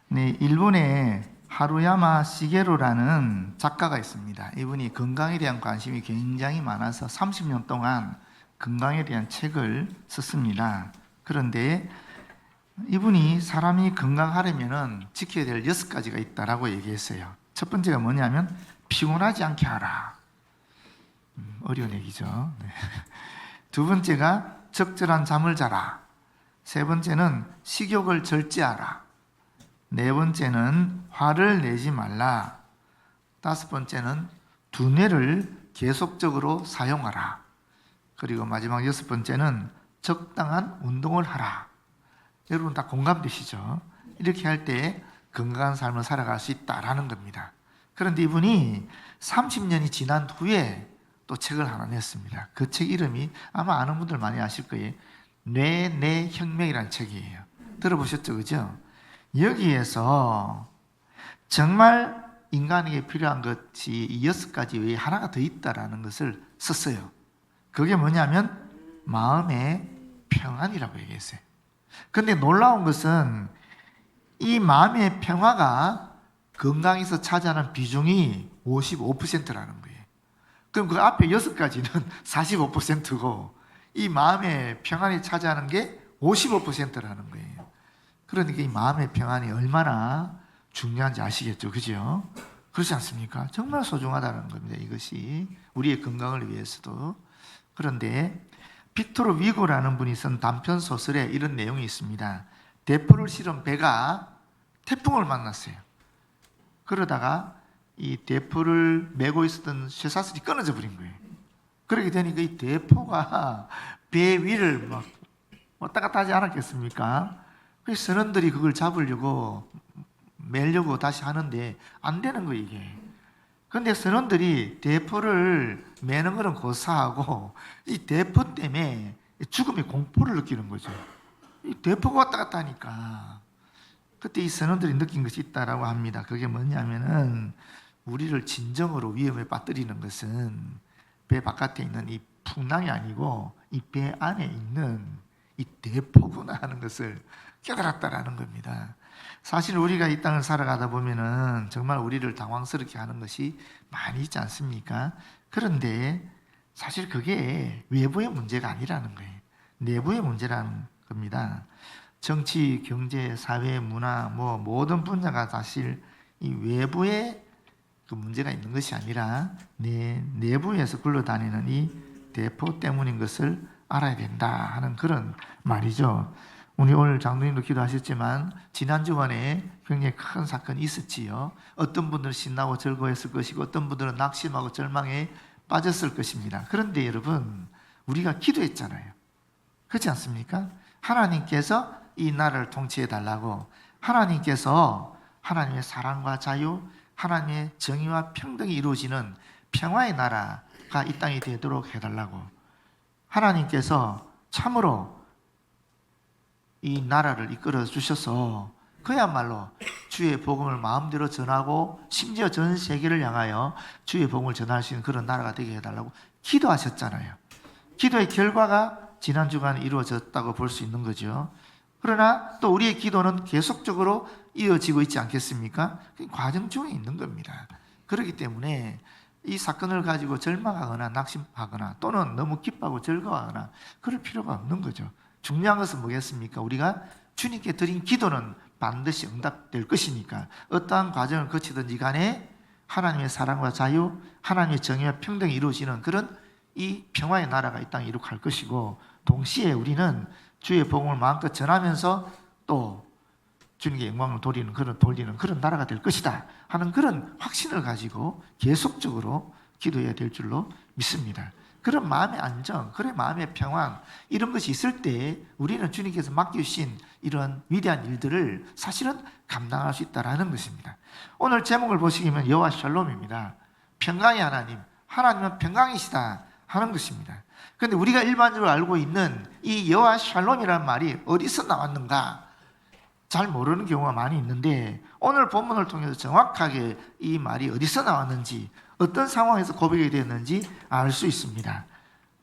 네, 일본에 하루야마 시게루라는 작가가 있습니다. 이분이 건강에 대한 관심이 굉장히 많아서 30년 동안 건강에 대한 책을 썼습니다. 그런데 이분이 사람이 건강하려면 지켜야 될 6가지가 있다라고 얘기했어요. 첫 번째가 뭐냐면 피곤하지 않게 하라. 어려운 얘기죠. 네. 두 번째가 적절한 잠을 자라. 세 번째는 식욕을 절제하라. 네 번째는 화를 내지 말라. 다섯 번째는 두뇌를 계속적으로 사용하라. 그리고 마지막 여섯 번째는 적당한 운동을 하라. 여러분 다 공감되시죠? 이렇게 할 때 건강한 삶을 살아갈 수 있다라는 겁니다. 그런데 이분이 30년이 지난 후에 또 책을 하나 냈습니다. 그 책 이름이 아마 아는 분들 많이 아실 거예요. 뇌 혁명이라는 책이에요. 들어보셨죠? 그죠? 여기에서 정말 인간에게 필요한 것이 이 6가지 외에 하나가 더 있다라는 것을 썼어요. 그게 뭐냐면 마음의 평안이라고 얘기했어요. 근데 놀라운 것은 이 마음의 평화가 건강에서 차지하는 비중이 55%라는 거예요. 그럼 그 앞에 6가지는 45%고 이 마음의 평안이 차지하는 게 55%라는 거예요. 그러니까 이 마음의 평안이 얼마나 중요한지 아시겠죠? 그죠? 그렇지 않습니까? 정말 소중하다는 겁니다. 이것이 우리의 건강을 위해서도. 그런데 빅토르 위고라는 분이 쓴 단편 소설에 이런 내용이 있습니다. 대포를 실은 배가 태풍을 만났어요. 그러다가 이 대포를 메고 있었던 쇠사슬이 끊어져 버린 거예요. 그렇게 되니까 이 대포가 배 위를 막 왔다 갔다 하지 않았겠습니까? 그래서 선원들이 그걸 잡으려고 매려고 다시 하는데 안 되는 거예요, 이게. 그런데 선원들이 대포를 매는 거는 고사하고 이 대포 때문에 죽음의 공포를 느끼는 거죠. 이 대포가 왔다 갔다 하니까 그때 이 선원들이 느낀 것이 있다라고 합니다. 그게 뭐냐면은 우리를 진정으로 위험에 빠뜨리는 것은 배 바깥에 있는 이 풍랑이 아니고 이 배 안에 있는 이 대포구나 하는 것을 깨달았다라는 겁니다. 사실 우리가 이 땅을 살아가다 보면은 정말 우리를 당황스럽게 하는 것이 많이 있지 않습니까? 그런데 사실 그게 외부의 문제가 아니라는 거예요. 내부의 문제라는 겁니다. 정치, 경제, 사회, 문화, 모든 분야가 사실 이 외부의 그 문제가 있는 것이 아니라 내 내부에서 굴러다니는 이 대포 때문인 것을 알아야 된다 하는 그런 말이죠. 우리 오늘 장로님도 기도하셨지만 지난 주간에 굉장히 큰 사건이 있었지요. 어떤 분들은 신나고 즐거워했을 것이고 어떤 분들은 낙심하고 절망에 빠졌을 것입니다. 그런데 여러분 우리가 기도했잖아요. 그렇지 않습니까? 하나님께서 이 나라를 통치해 달라고, 하나님께서 하나님의 사랑과 자유, 하나님의 정의와 평등이 이루어지는 평화의 나라가 이 땅이 되도록 해달라고, 하나님께서 참으로 이 나라를 이끌어 주셔서 그야말로 주의 복음을 마음대로 전하고 심지어 전 세계를 향하여 주의 복음을 전할 수 있는 그런 나라가 되게 해달라고 기도하셨잖아요. 기도의 결과가 지난 주간에 이루어졌다고 볼 수 있는 거죠. 그러나 또 우리의 기도는 계속적으로 이어지고 있지 않겠습니까? 과정 중에 있는 겁니다. 그렇기 때문에 이 사건을 가지고 절망하거나 낙심하거나 또는 너무 기뻐하고 즐거워하거나 그럴 필요가 없는 거죠. 중요한 것은 뭐겠습니까? 우리가 주님께 드린 기도는 반드시 응답될 것이니까 어떠한 과정을 거치든지 간에 하나님의 사랑과 자유, 하나님의 정의와 평등이 이루어지는 그런 이 평화의 나라가 이 땅에 이룩할 것이고, 동시에 우리는 주의 복음을 마음껏 전하면서 또 주님께 영광을 돌리는 그런 나라가 될 것이다 하는 그런 확신을 가지고 계속적으로 기도해야 될 줄로 믿습니다. 그런 마음의 안정, 그런 마음의 평안, 이런 것이 있을 때 우리는 주님께서 맡겨주신 이런 위대한 일들을 사실은 감당할 수 있다는 것입니다. 오늘 제목을 보시면 여호와 샬롬입니다. 평강의 하나님, 하나님은 평강이시다 하는 것입니다. 그런데 우리가 일반적으로 알고 있는 이 여호와 샬롬이라는 말이 어디서 나왔는가 잘 모르는 경우가 많이 있는데, 오늘 본문을 통해서 정확하게 이 말이 어디서 나왔는지, 어떤 상황에서 고백이 되었는지 알 수 있습니다.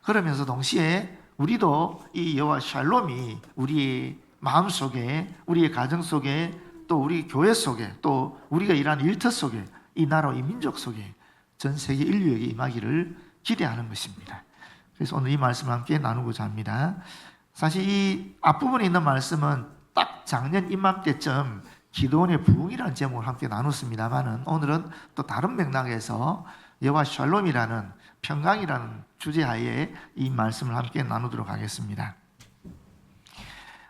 그러면서 동시에 우리도 이 여호와 샬롬이 우리의 마음속에, 우리의 가정 속에 또 우리 교회 속에 또 우리가 일하는 일터 속에 이 나라 이 민족 속에 전 세계 인류에게 임하기를 기대하는 것입니다. 그래서 오늘 이 말씀을 함께 나누고자 합니다. 사실 이 앞부분에 있는 말씀은 딱 작년 이맘때쯤 기도원의 부흥이라는 제목을 함께 나눴습니다만은 오늘은 또 다른 맥락에서 여호와 샬롬이라는 평강이라는 주제하에 이 말씀을 함께 나누도록 하겠습니다.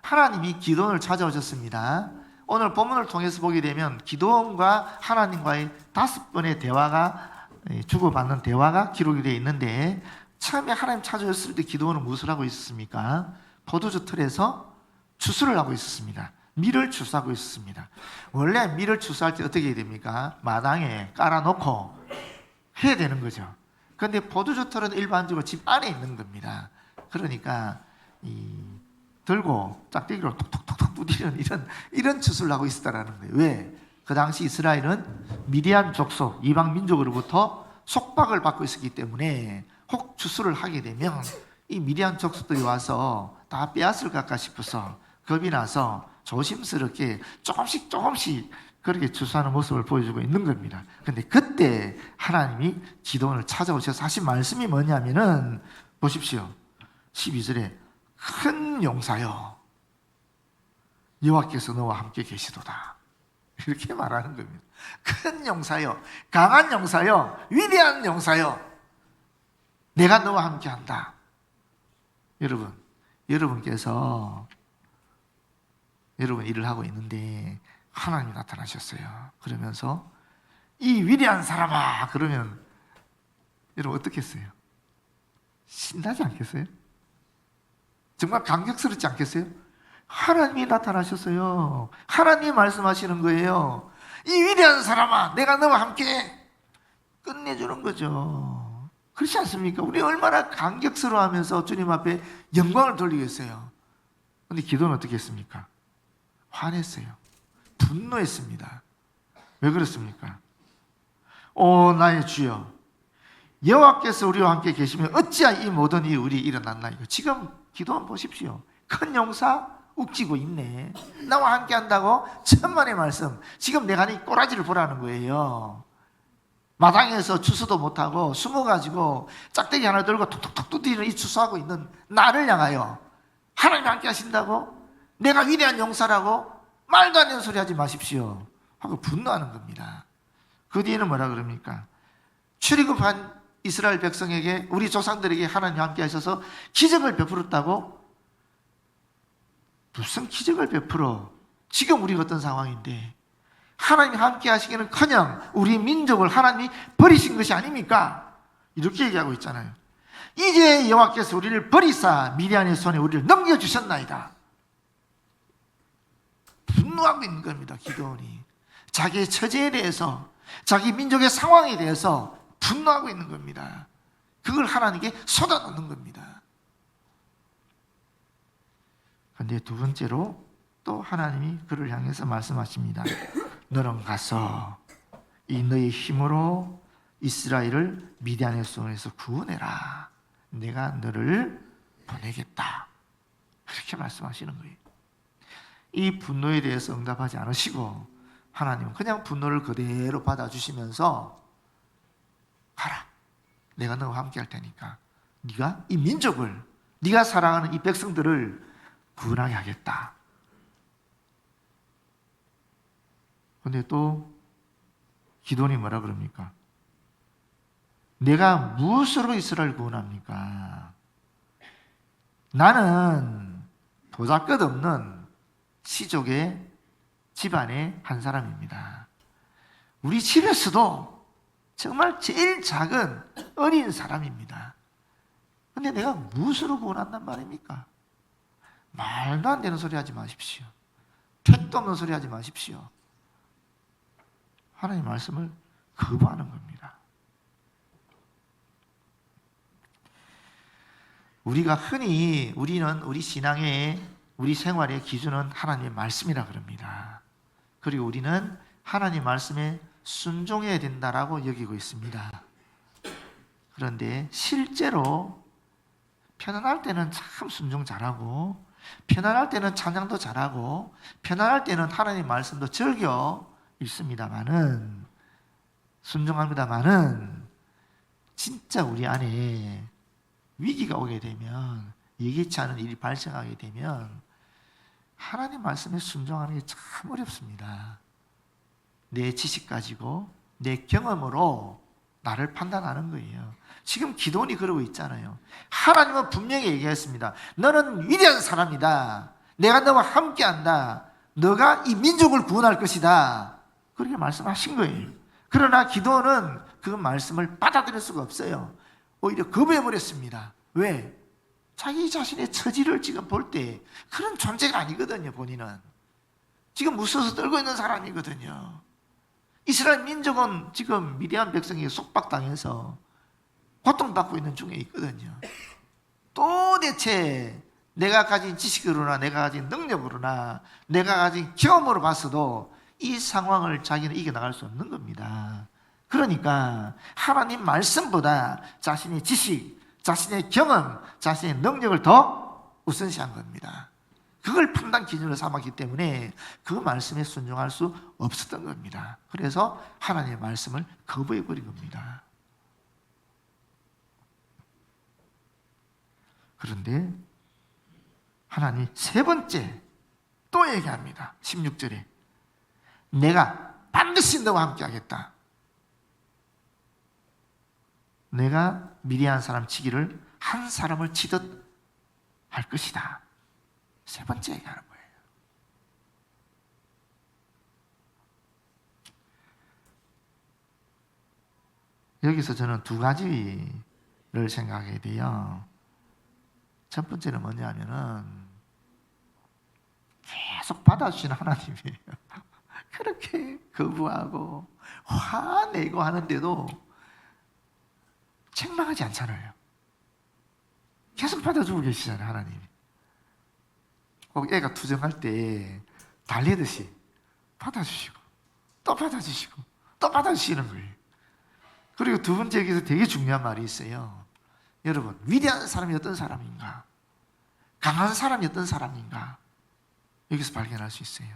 하나님이 기도원을 찾아오셨습니다. 오늘 본문을 통해서 보게 되면 기도원과 하나님과의 5번의 대화가 주고받는 대화가 기록이 되어 있는데 처음에 하나님 찾아오셨을 때 기도원은 무엇을 하고 있었습니까? 포도주 틀에서 추수를 하고 있었습니다. 밀을 추수하고 있었습니다. 원래 밀을 추수할 때 어떻게 해야 됩니까? 마당에 깔아놓고 해야 되는 거죠. 그런데 포도주 틀은 일반적으로 집 안에 있는 겁니다. 그러니까 들고 짝대기로 톡톡톡톡 두드리는 이런 추수를 하고 있었다라는 거예요. 왜? 그 당시 이스라엘은 미디안 족속, 이방 민족으로부터 속박을 받고 있었기 때문에 혹 추수를 하게 되면 이 미디안 족속들이 와서 다 빼앗을까 싶어서 겁이 나서 조심스럽게 조금씩 그렇게 추수하는 모습을 보여주고 있는 겁니다. 그런데 그때 하나님이 기도원을 찾아오셔서 하신 말씀이 뭐냐면은 보십시오. 12절에 큰 용사여 여호와께서 너와 함께 계시도다 이렇게 말하는 겁니다. 큰 용사여, 강한 용사여, 위대한 용사여, 내가 너와 함께 한다. 여러분께서 여러분 일을 하고 있는데 하나님이 나타나셨어요. 그러면서 이 위대한 사람아 그러면 여러분 어떻겠어요? 신나지 않겠어요? 정말 감격스럽지 않겠어요? 하나님이 나타나셨어요. 하나님이 말씀하시는 거예요. 이 위대한 사람아 내가 너와 함께 끝내주는 거죠. 그렇지 않습니까? 우리 얼마나 감격스러워하면서 주님 앞에 영광을 돌리겠어요. 그런데 기도는 어떻게 했습니까? 화냈어요. 분노했습니다. 왜 그렇습니까? 오 나의 주여 여호와께서 우리와 함께 계시면 어찌하여 이 모든 일이 우리 일어났나이까. 지금 기도한 보십시오. 큰 용사 웃기고 있네. 나와 함께 한다고 천만의 말씀. 지금 내가 이 꼬라지를 보라는 거예요. 마당에서 추수도 못하고 숨어가지고 짝대기 하나 들고 톡톡톡 두드리는 이 추수하고 있는 나를 향하여 하나님 함께 하신다고? 내가 위대한 용사라고? 말도 안 되는 소리 하지 마십시오 하고 분노하는 겁니다. 그 뒤에는 뭐라 그럽니까? 출애굽한 이스라엘 백성에게 우리 조상들에게 하나님 함께 하셔서 기적을 베풀었다고? 무슨 기적을 베풀어? 지금 우리가 어떤 상황인데 하나님이 함께 하시기는커녕 우리 민족을 하나님이 버리신 것이 아닙니까? 이렇게 얘기하고 있잖아요. 이제 여호와께서 우리를 버리사 미디안의 손에 우리를 넘겨주셨나이다. 분노하고 있는 겁니다. 기도원이 자기의 처지에 대해서 자기 민족의 상황에 대해서 분노하고 있는 겁니다. 그걸 하나님께 쏟아놓는 겁니다. 그런데 두 번째로 또 하나님이 그를 향해서 말씀하십니다. 너는 가서 이 너의 힘으로 이스라엘을 미디안의 손에서 구원해라. 내가 너를 보내겠다. 그렇게 말씀하시는 거예요. 이 분노에 대해서 응답하지 않으시고 하나님은 그냥 분노를 그대로 받아주시면서 가라. 내가 너와 함께 할 테니까 네가 이 민족을 네가 사랑하는 이 백성들을 구원하게 하겠다. 그런데 또 기도원이 뭐라 그럽니까? 내가 무엇으로 이스라엘을 구원합니까? 나는 보잘것없는 시족의 집안의 한 사람입니다. 우리 집에서도 정말 제일 작은 어린 사람입니다. 그런데 내가 무엇으로 구원한단 말입니까? 말도 안 되는 소리 하지 마십시오. 택도 없는 소리 하지 마십시오. 하나님의 말씀을 거부하는 겁니다. 우리가 흔히 우리 신앙의 우리 생활의 기준은 하나님의 말씀이라 그럽니다. 그리고 우리는 하나님 말씀에 순종해야 된다라고 여기고 있습니다. 그런데 실제로 편안할 때는 참 순종 잘하고 편안할 때는 찬양도 잘하고 편안할 때는 하나님 말씀도 즐겨 읽습니다마는, 순종합니다마는 진짜 우리 안에 위기가 오게 되면, 예기치 않은 일이 발생하게 되면 하나님 말씀에 순종하는 게 참 어렵습니다. 내 지식 가지고 내 경험으로 나를 판단하는 거예요. 지금 기도원이 그러고 있잖아요. 하나님은 분명히 얘기했습니다. 너는 위대한 사람이다. 내가 너와 함께한다. 너가 이 민족을 구원할 것이다. 그렇게 말씀하신 거예요. 그러나 기도원은 그 말씀을 받아들일 수가 없어요. 오히려 거부해버렸습니다. 왜? 자기 자신의 처지를 지금 볼 때 그런 존재가 아니거든요. 본인은 지금 무서워서 떨고 있는 사람이거든요. 이스라엘 민족은 지금 미디안 백성에게 속박당해서 고통받고 있는 중에 있거든요. 도대체 내가 가진 지식으로나 내가 가진 능력으로나 내가 가진 경험으로 봤어도 이 상황을 자기는 이겨나갈 수 없는 겁니다. 그러니까 하나님 말씀보다 자신의 지식, 자신의 경험, 자신의 능력을 더 우선시한 겁니다. 그걸 판단 기준으로 삼았기 때문에 그 말씀에 순종할 수 없었던 겁니다. 그래서 하나님의 말씀을 거부해버린 겁니다. 그런데 하나님 세 번째 또 얘기합니다. 16절에 내가 반드시 너와 함께 하겠다. 내가 미리한 사람 치기를 한 사람을 치듯 할 것이다. 세 번째 얘기하는 거예요. 여기서 저는 두 가지를 생각하게 돼요. 첫 번째는 뭐냐면은 계속 받아주시는 하나님이에요. 그렇게 거부하고 화내고 하는데도 책망하지 않잖아요. 계속 받아주고 계시잖아요, 하나님이. 꼭 애가 투정할 때 달리듯이 받아주시고 또 받아주시고 또 받아주시는 거예요. 그리고 두 번째 여기서 되게 중요한 말이 있어요. 여러분, 위대한 사람이 어떤 사람인가? 강한 사람이 어떤 사람인가? 여기서 발견할 수 있어요.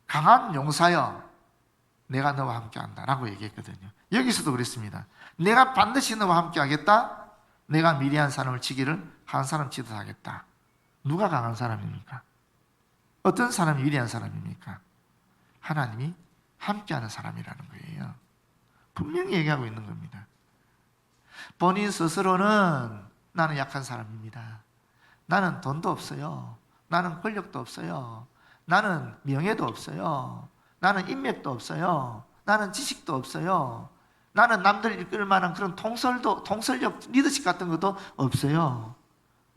강한 용사여 내가 너와 함께한다 라고 얘기했거든요. 여기서도 그랬습니다. 내가 반드시 너와 함께하겠다. 내가 미리한 사람을 치기를 한 사람 치듯 하겠다. 누가 강한 사람입니까? 어떤 사람이 위대한 사람입니까? 하나님이 함께하는 사람이라는 거예요. 분명히 얘기하고 있는 겁니다. 본인 스스로는 나는 약한 사람입니다. 나는 돈도 없어요. 나는 권력도 없어요. 나는 명예도 없어요. 나는 인맥도 없어요. 나는 지식도 없어요. 나는 남들을 이끌 만한 그런 통솔력, 리더십 같은 것도 없어요.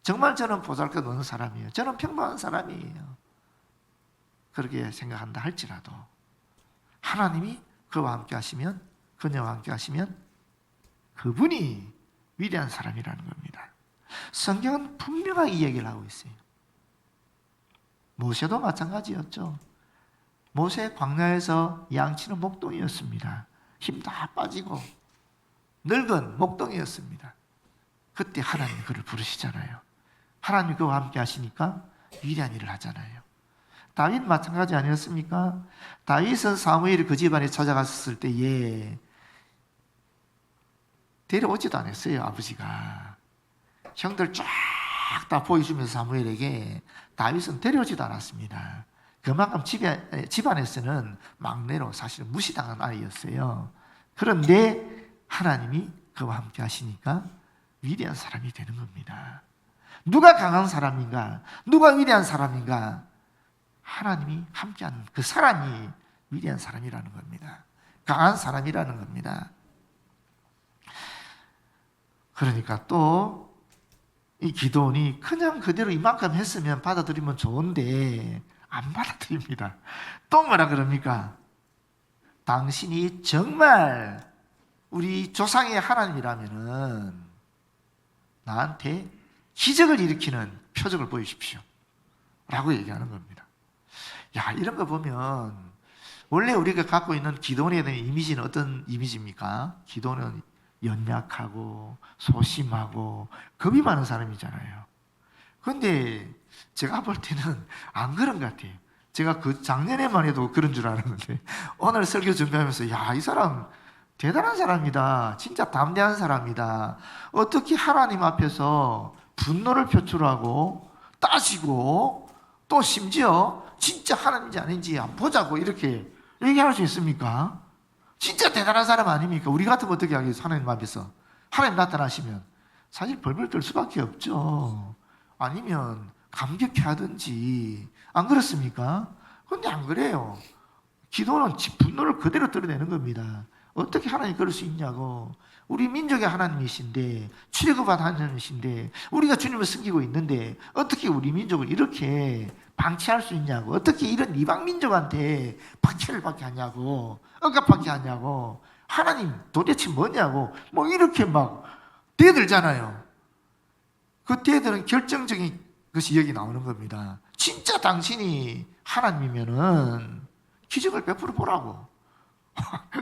정말 저는 보잘것없는 사람이에요. 저는 평범한 사람이에요. 그렇게 생각한다 할지라도 하나님이 그와 함께 하시면, 그녀와 함께 하시면 그분이 위대한 사람이라는 겁니다. 성경은 분명하게 이 얘기를 하고 있어요. 모세도 마찬가지였죠. 모세 광야에서 양치는 목동이었습니다. 힘 다 빠지고 늙은 목동이었습니다. 그때 하나님이 그를 부르시잖아요. 하나님이 그와 함께 하시니까 위대한 일을 하잖아요. 다윗 마찬가지 아니었습니까? 다윗은 사무엘이 그 집안에 찾아갔을 때에 데려오지도 않았어요. 아버지가 형들 쫙 다 보여주면서 사무엘에게 다윗은 데려오지도 않았습니다. 그만큼 집안에서는 막내로 사실은 무시당한 아이였어요. 그런데 하나님이 그와 함께 하시니까 위대한 사람이 되는 겁니다. 누가 강한 사람인가? 누가 위대한 사람인가? 하나님이 함께하는 그 사람이 위대한 사람이라는 겁니다. 강한 사람이라는 겁니다. 그러니까 또 이 기도원이 그냥 그대로 이만큼 했으면 받아들이면 좋은데 안 받아들입니다. 또 뭐라 그럽니까? 당신이 정말 우리 조상의 하나님이라면은 나한테 기적을 일으키는 표적을 보여주십시오 라고 얘기하는 겁니다. 야, 이런 거 보면 원래 우리가 갖고 있는 기도원에 대한 이미지는 어떤 이미지입니까? 기도원은 연약하고 소심하고 겁이 많은 사람이잖아요. 근데 제가 볼 때는 안 그런 것 같아요. 제가 그 작년에만 해도 그런 줄 알았는데 오늘 설교 준비하면서 야, 이 사람 대단한 사람이다. 진짜 담대한 사람이다. 어떻게 하나님 앞에서 분노를 표출하고 따지고 또 심지어 진짜 하나님인지 아닌지 안 보자고 이렇게 얘기할 수 있습니까? 진짜 대단한 사람 아닙니까? 우리 같으면 어떻게 하겠어요? 하나님 앞에서. 하나님 나타나시면 사실 벌벌 떨 수밖에 없죠. 아니면 감격해 하든지. 안 그렇습니까? 근데 안 그래요. 기도는 분노를 그대로 드러내는 겁니다. 어떻게 하나님이 그럴 수 있냐고. 우리 민족의 하나님이신데, 출애굽한 하나님이신데, 우리가 주님을 섬기고 있는데 어떻게 우리 민족을 이렇게 방치할 수 있냐고. 어떻게 이런 이방 민족한테 박해를 받게 하냐고. 억압받게 하냐고. 하나님 도대체 뭐냐고. 뭐 이렇게 막 대들잖아요. 그 대들은 결정적인 것이 여기 나오는 겁니다. 진짜 당신이 하나님이면은 기적을 베풀어 보라고.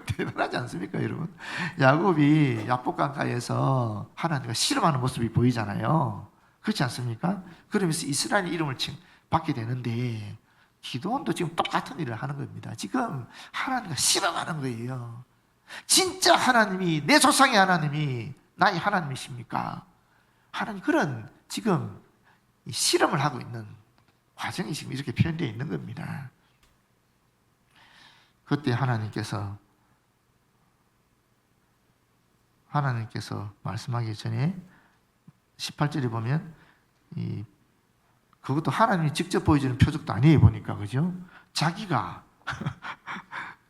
대단하지 않습니까, 여러분? 야곱이 야복강가에서 하나님과 실험하는 모습이 보이잖아요. 그렇지 않습니까? 그러면서 이스라엘 이름을 받게 되는데 기도원도 지금 똑같은 일을 하는 겁니다. 지금 하나님과 실험하는 거예요. 진짜 하나님이, 내 조상의 하나님이 나의 하나님이십니까? 하나님 그런 지금 실험을 하고 있는 과정이 지금 이렇게 표현되어 있는 겁니다. 그때 하나님께서 말씀하기 전에 18절에 보면 그것도 하나님이 직접 보여주는 표적도 아니에요, 보니까. 그죠? 자기가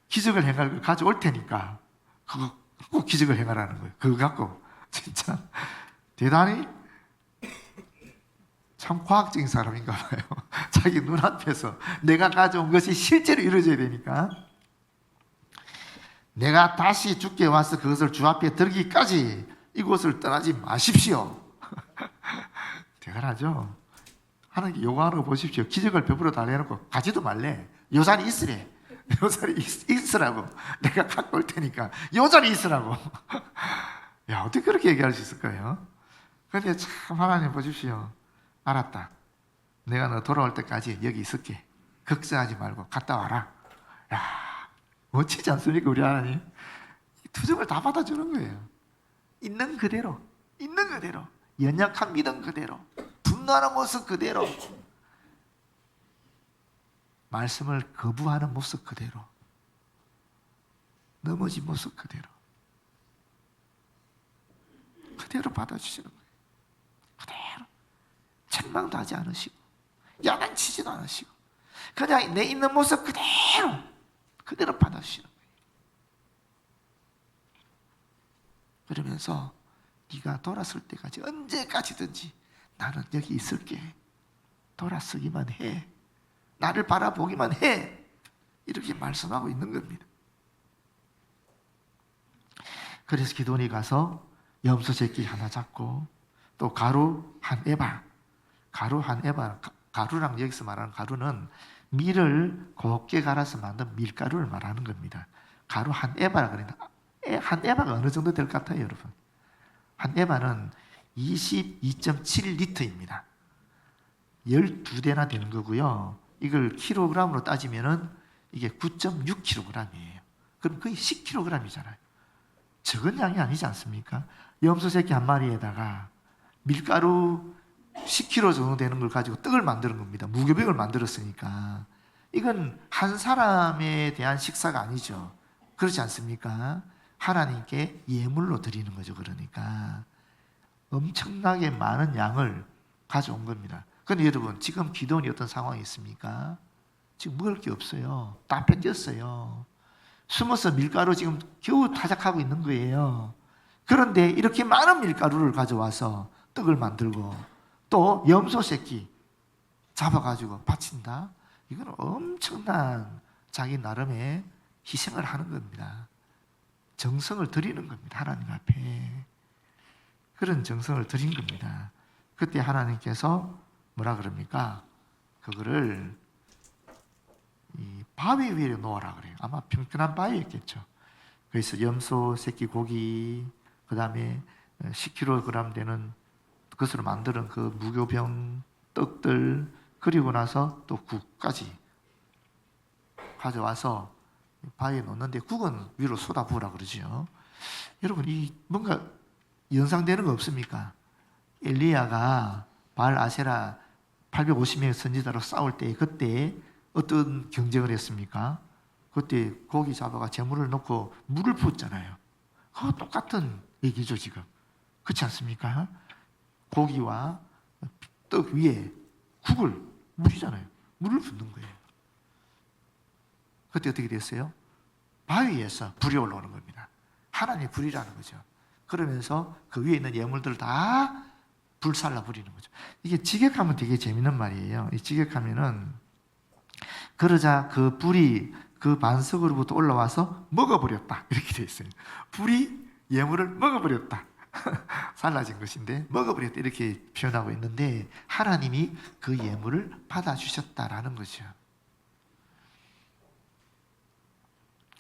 기적을 행할 걸 가져올 테니까 그거 꼭 기적을 행하라는 거예요. 그거 갖고 진짜 대단히 참 과학적인 사람인가 봐요. 자기 눈앞에서 내가 가져온 것이 실제로 이루어져야 되니까. 내가 다시 주께 와서 그것을 주 앞에 들기까지 이곳을 떠나지 마십시오. 대단하죠? 하나님께 요구하는 거 보십시오. 기적을 베풀어 달래놓고 가지도 말래. 요 자리 있으래. 요 자리 있으라고. 내가 갖고 올 테니까 요 자리 있으라고. 야, 어떻게 그렇게 얘기할 수 있을까요? 그런데 참 하나님 보십시오. 알았다. 내가 너 돌아올 때까지 여기 있을게. 걱정하지 말고 갔다 와라. 야, 멋지지 않습니까, 우리 하나님? 투정을 다 받아주는 거예요. 있는 그대로, 있는 그대로, 연약한 믿음 그대로, 분노하는 모습 그대로, 말씀을 거부하는 모습 그대로, 넘어진 모습 그대로, 그대로 받아주시는 거예요. 그대로. 책망도 하지 않으시고, 야단치지도 않으시고, 그냥 내 있는 모습 그대로 받아주시는 거예요. 그러면서 네가 돌아설 때까지 언제까지든지 나는 여기 있을게. 돌아서기만 해. 나를 바라보기만 해. 이렇게 말씀하고 있는 겁니다. 그래서 기도원이 가서 염소 새끼 하나 잡고 또 가루 한 에바. 가루랑 여기서 말하는 가루는 밀을 곱게 갈아서 만든 밀가루를 말하는 겁니다. 가루 한 에바라 그러는데 한 에바가 어느 정도 될 것 같아요, 여러분? 한 에바는 22.7리터입니다. 12대나 되는 거고요. 이걸 킬로그램으로 따지면은 이게 9.6kg이에요. 그럼 거의 10kg이잖아요. 적은 양이 아니지 않습니까? 염소 새끼 한 마리에다가 밀가루 10kg 정도 되는 걸 가지고 떡을 만드는 겁니다. 무교병을 만들었으니까. 이건 한 사람에 대한 식사가 아니죠. 그렇지 않습니까? 하나님께 예물로 드리는 거죠. 그러니까 엄청나게 많은 양을 가져온 겁니다. 그런데 여러분, 지금 기도원이 어떤 상황이 있습니까? 지금 먹을 게 없어요. 다 뺏겼어요. 숨어서 밀가루 지금 겨우 타작하고 있는 거예요. 그런데 이렇게 많은 밀가루를 가져와서 떡을 만들고 또 염소 새끼 잡아가지고 바친다. 이건 엄청난 자기 나름의 희생을 하는 겁니다. 정성을 드리는 겁니다. 하나님 앞에. 그런 정성을 드린 겁니다. 그때 하나님께서 뭐라 그럽니까? 그거를 이 바위 위에 놓아라 그래요. 아마 평평한 바위였겠죠. 그래서 염소 새끼 고기, 그 다음에 10kg 되는 그것으로 만드는 그 무교병, 떡들, 그리고 나서 또 국까지 가져와서 바위에 놓는데, 국은 위로 쏟아부으라 그러죠. 여러분, 이 뭔가 연상되는 거 없습니까? 엘리야가 바알 아세라 850명의 선지자로 싸울 때, 그때 어떤 경쟁을 했습니까? 그때 고기 잡아가 재물을 넣고 물을 부었잖아요. 그거 똑같은 얘기죠, 지금. 그렇지 않습니까? 고기와 떡 위에 국을, 물이잖아요. 물을 붓는 거예요. 그때 어떻게 됐어요? 바위에서 불이 올라오는 겁니다. 하나님의 불이라는 거죠. 그러면서 그 위에 있는 예물들을 다 불살라 버리는 거죠. 이게 직역하면 되게 재밌는 말이에요. 이 직역하면은, 그러자 그 불이 그 반석으로부터 올라와서 먹어버렸다, 이렇게 되어 있어요. 불이 예물을 먹어버렸다. 살라진 것인데 먹어버렸다, 이렇게 표현하고 있는데, 하나님이 그 예물을 받아주셨다라는 거죠.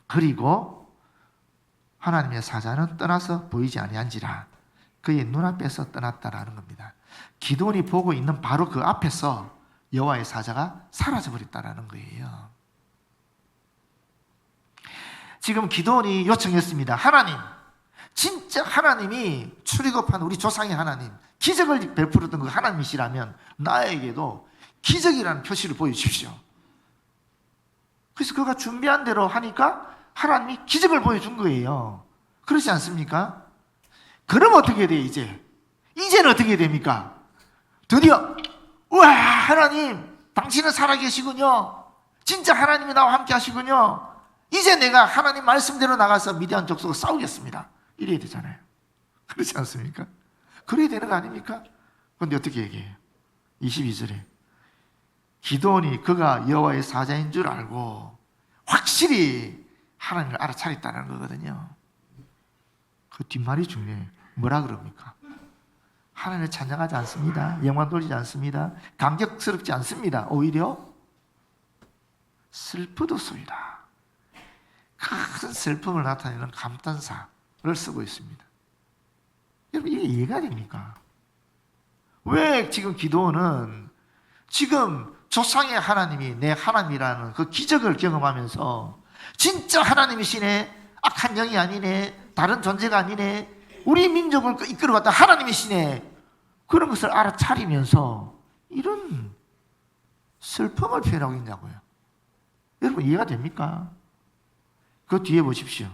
그리고 하나님의 사자는 떠나서 보이지 아니한지라, 그의 눈앞에서 떠났다라는 겁니다. 기드온이 보고 있는 바로 그 앞에서 여호와의 사자가 사라져버렸다라는 거예요. 지금 기드온이 요청했습니다. 하나님, 진짜 하나님이 출애굽한 우리 조상의 하나님, 기적을 베풀었던 그 하나님이시라면 나에게도 기적이라는 표시를 보여주십시오. 그래서 그가 준비한 대로 하니까 하나님이 기적을 보여준 거예요. 그렇지 않습니까? 그럼 어떻게 돼, 이제는 어떻게 됩니까? 드디어, 우와, 하나님, 당신은 살아계시군요. 진짜 하나님이 나와 함께 하시군요. 이제 내가 하나님 말씀대로 나가서 미디안 족속과 싸우겠습니다. 이래야 되잖아요. 그렇지 않습니까? 그래야 되는 거 아닙니까? 그런데 어떻게 얘기해요? 22절에 기드온이 그가 여호와의 사자인 줄 알고 확실히 하나님을 알아차렸다는 거거든요. 그 뒷말이 중요해요. 뭐라 그럽니까? 하나님을 찬양하지 않습니다. 영광 돌리지 않습니다. 감격스럽지 않습니다. 오히려 슬프도소이다. 큰 슬픔을 나타내는 감탄사를 쓰고 있습니다. 여러분, 이게 이해가 됩니까? 왜 지금 기도는 지금 조상의 하나님이 내 하나님이라는 그 기적을 경험하면서 진짜 하나님이시네, 악한 영이 아니네, 다른 존재가 아니네, 우리 민족을 이끌어갔다 하나님이시네, 그런 것을 알아차리면서 이런 슬픔을 표현하고 있냐고요. 여러분, 이해가 됩니까? 그 뒤에 보십시오.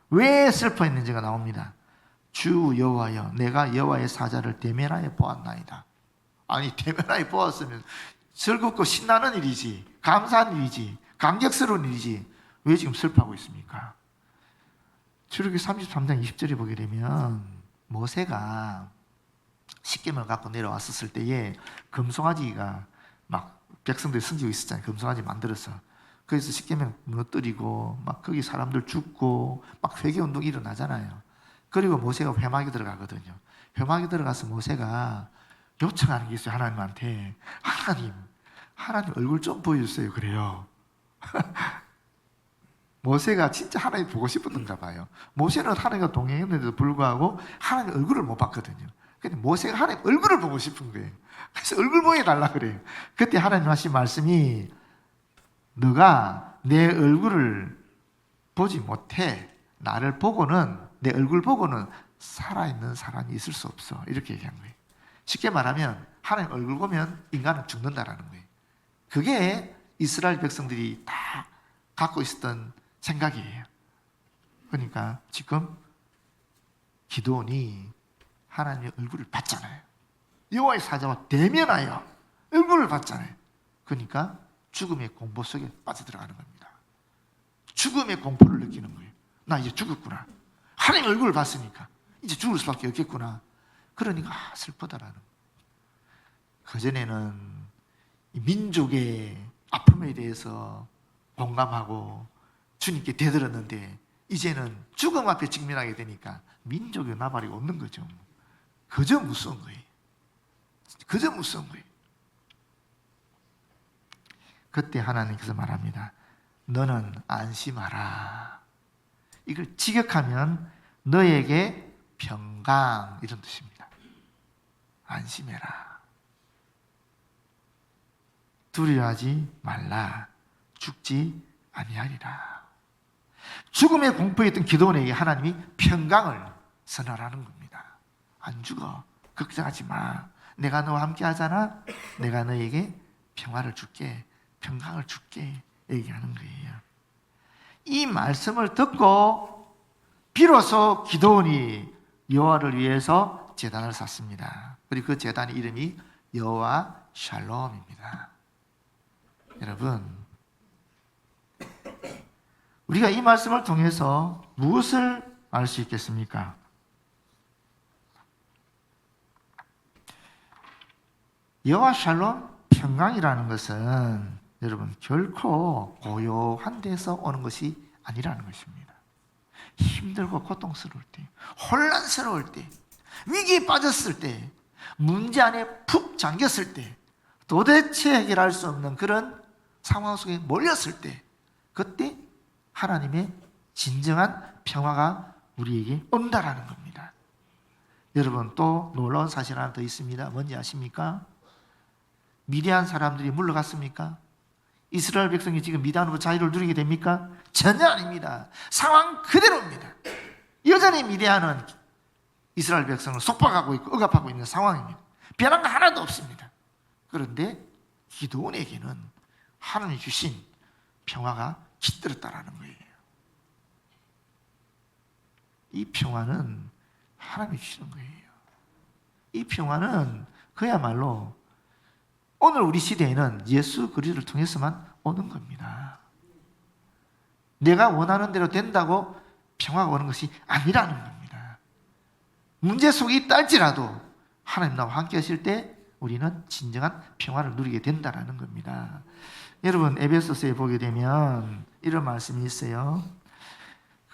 왜 슬퍼했는지가 나옵니다. 주 여호와여, 내가 여호와의 사자를 대면하여 보았나이다. 아니, 대면하여 보았으면 즐겁고 신나는 일이지, 감사한 일이지, 감격스러운 일이지, 왜 지금 슬퍼하고 있습니까? 출애굽기 33장 20절에 보게 되면 모세가 십계명을 갖고 내려왔었을 때에 금송아지가 막 백성들이 숨기고 있었잖아요. 금송아지 만들어서. 그래서 십계명 무너뜨리고 막 거기 사람들 죽고 막 회개운동이 일어나잖아요. 그리고 모세가 회막에 들어가거든요. 회막에 들어가서 모세가 요청하는 게 있어요. 하나님한테. 하나님 얼굴 좀 보여주세요. 그래요. 모세가 진짜 하나님 보고 싶었던가 봐요. 모세는 하나님과 동행했는데도 불구하고 하나님 얼굴을 못 봤거든요. 근데 모세가 하나님 얼굴을 보고 싶은 거예요. 그래서 얼굴 보여달라 그래요. 그때 하나님 하신 말씀이, 너가 내 얼굴을 보지 못해. 나를 보고는, 내 얼굴 보고는 살아있는 사람이 있을 수 없어. 이렇게 얘기한 거예요. 쉽게 말하면 하나님 얼굴 보면 인간은 죽는다라는 거예요. 그게 이스라엘 백성들이 다 갖고 있었던 생각이에요. 그러니까 지금 기드온이 하나님의 얼굴을 봤잖아요. 여호와의 사자와 대면하여 얼굴을 봤잖아요. 그러니까 죽음의 공포 속에 빠져들어가는 겁니다. 죽음의 공포를 느끼는 거예요. 나 이제 죽었구나. 하나님 얼굴을 봤으니까 이제 죽을 수밖에 없겠구나. 그러니까 슬프다라는 거예요. 그전에는 민족의 아픔에 대해서 공감하고 주님께 대들었는데, 이제는 죽음 앞에 직면하게 되니까 민족의 나발이 없는 거죠. 그저 무서운 거예요. 그저 무서운 거예요. 그때 하나님께서 말합니다. 너는 안심하라. 이걸 직역하면 너에게 평강, 이런 뜻입니다. 안심해라. 두려워하지 말라. 죽지 아니하리라. 죽음의 공포에 있던 기도원에게 하나님이 평강을 선언하는 겁니다. 안 죽어. 걱정하지 마. 내가 너와 함께 하잖아. 내가 너에게 평화를 줄게. 평강을 줄게. 얘기하는 거예요. 이 말씀을 듣고 비로소 기도원이 여호와를 위해서 제단을 샀습니다. 그리고 그 제단의 이름이 여호와 샬롬입니다. 여러분, 우리가 이 말씀을 통해서 무엇을 알 수 있겠습니까? 여호와 샬롬, 평강이라는 것은 여러분 결코 고요한 데서 오는 것이 아니라는 것입니다. 힘들고 고통스러울 때, 혼란스러울 때, 위기에 빠졌을 때, 문제 안에 푹 잠겼을 때, 도대체 해결할 수 없는 그런 상황 속에 몰렸을 때, 그때 하나님의 진정한 평화가 우리에게 온다라는 겁니다. 여러분, 또 놀라운 사실 하나 더 있습니다. 뭔지 아십니까? 미디안 사람들이 물러갔습니까? 이스라엘 백성이 지금 미디안으로 자유를 누리게 됩니까? 전혀 아닙니다. 상황 그대로입니다. 여전히 미디안은 이스라엘 백성을 속박하고 있고 억압하고 있는 상황입니다. 변한 거 하나도 없습니다. 그런데 기드온에게는 하나님이 주신 평화가 깃들었다라는 거예요. 이 평화는 하나님이 주시는 거예요. 이 평화는 그야말로 오늘 우리 시대에는 예수 그리스도를 통해서만 오는 겁니다. 내가 원하는 대로 된다고 평화가 오는 것이 아니라는 겁니다. 문제 속에 있다 할지라도 하나님 나와 함께 하실 때 우리는 진정한 평화를 누리게 된다는 겁니다. 여러분, 에베소서에 보게 되면 이런 말씀이 있어요.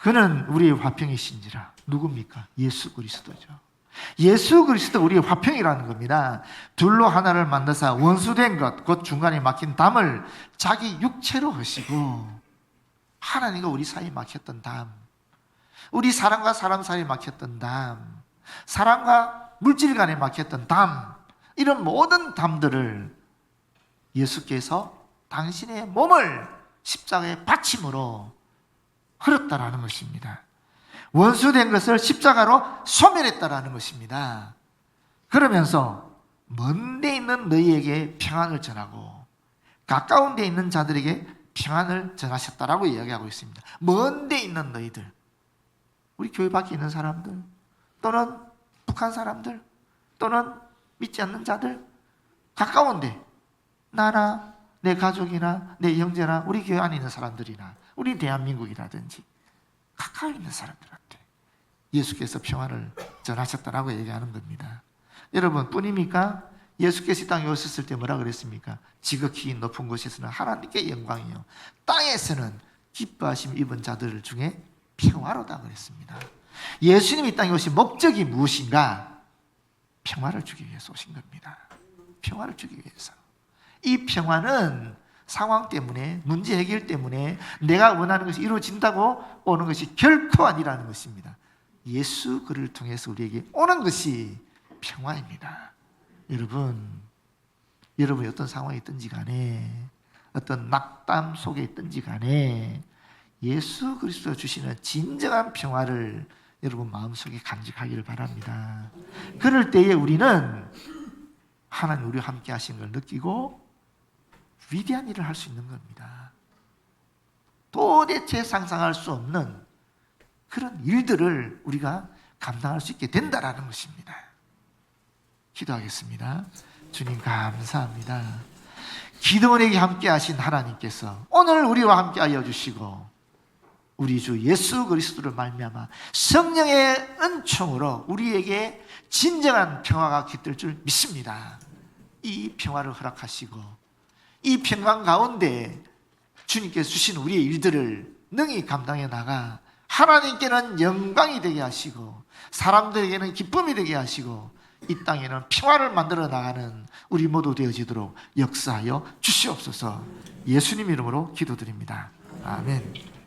그는 우리의 화평이신지라. 누굽니까? 예수 그리스도죠. 예수 그리스도 우리의 화평이라는 겁니다. 둘로 하나를 만드사 원수된 것, 곧 중간에 막힌 담을 자기 육체로 하시고, 하나님과 우리 사이에 막혔던 담, 우리 사람과 사람 사이에 막혔던 담, 사람과 물질 간에 막혔던 담, 이런 모든 담들을 예수께서 당신의 몸을 십자가에 바침으로 흘렸다라는 것입니다. 원수된 것을 십자가로 소멸했다라는 것입니다. 그러면서 먼 데 있는 너희에게 평안을 전하고 가까운 데 있는 자들에게 평안을 전하셨다라고 이야기하고 있습니다. 먼 데 있는 너희들, 우리 교회 밖에 있는 사람들, 또는 북한 사람들, 또는 믿지 않는 자들, 가까운 데 나나 내 가족이나 내 형제나 우리 교회 안에 있는 사람들이나 우리 대한민국이라든지 가까이 있는 사람들한테 예수께서 평안을 전하셨다라고 얘기하는 겁니다. 여러분, 뿐입니까? 예수께서 이 땅에 오셨을 때 뭐라 그랬습니까? 지극히 높은 곳에서는 하나님께 영광이요, 땅에서는 기뻐하심 입은 자들 중에 평화로다 그랬습니다. 예수님이 이 땅에 오신 목적이 무엇인가? 평화를 주기 위해서 오신 겁니다. 평화를 주기 위해서. 이 평화는 상황 때문에, 문제 해결 때문에 내가 원하는 것이 이루어진다고 오는 것이 결코 아니라는 것입니다. 예수 그를 통해서 우리에게 오는 것이 평화입니다. 여러분이 어떤 상황에 있든지 간에, 어떤 낙담 속에 있든지 간에 예수 그리스도가 주시는 진정한 평화를 여러분 마음속에 간직하기를 바랍니다. 그럴 때에 우리는 하나님 우리와 함께 하신 걸 느끼고 위대한 일을 할 수 있는 겁니다. 도대체 상상할 수 없는 그런 일들을 우리가 감당할 수 있게 된다라는 것입니다. 기도하겠습니다. 주님 감사합니다. 기도원에게 함께 하신 하나님께서 오늘 우리와 함께 하여 주시고 우리 주 예수 그리스도를 말미암아 성령의 은총으로 우리에게 진정한 평화가 깃들 줄 믿습니다. 이 평화를 허락하시고 이 평강 가운데 주님께서 주신 우리의 일들을 능히 감당해 나가 하나님께는 영광이 되게 하시고 사람들에게는 기쁨이 되게 하시고 이 땅에는 평화를 만들어 나가는 우리 모두 되어지도록 역사하여 주시옵소서. 예수님 이름으로 기도드립니다. 아멘.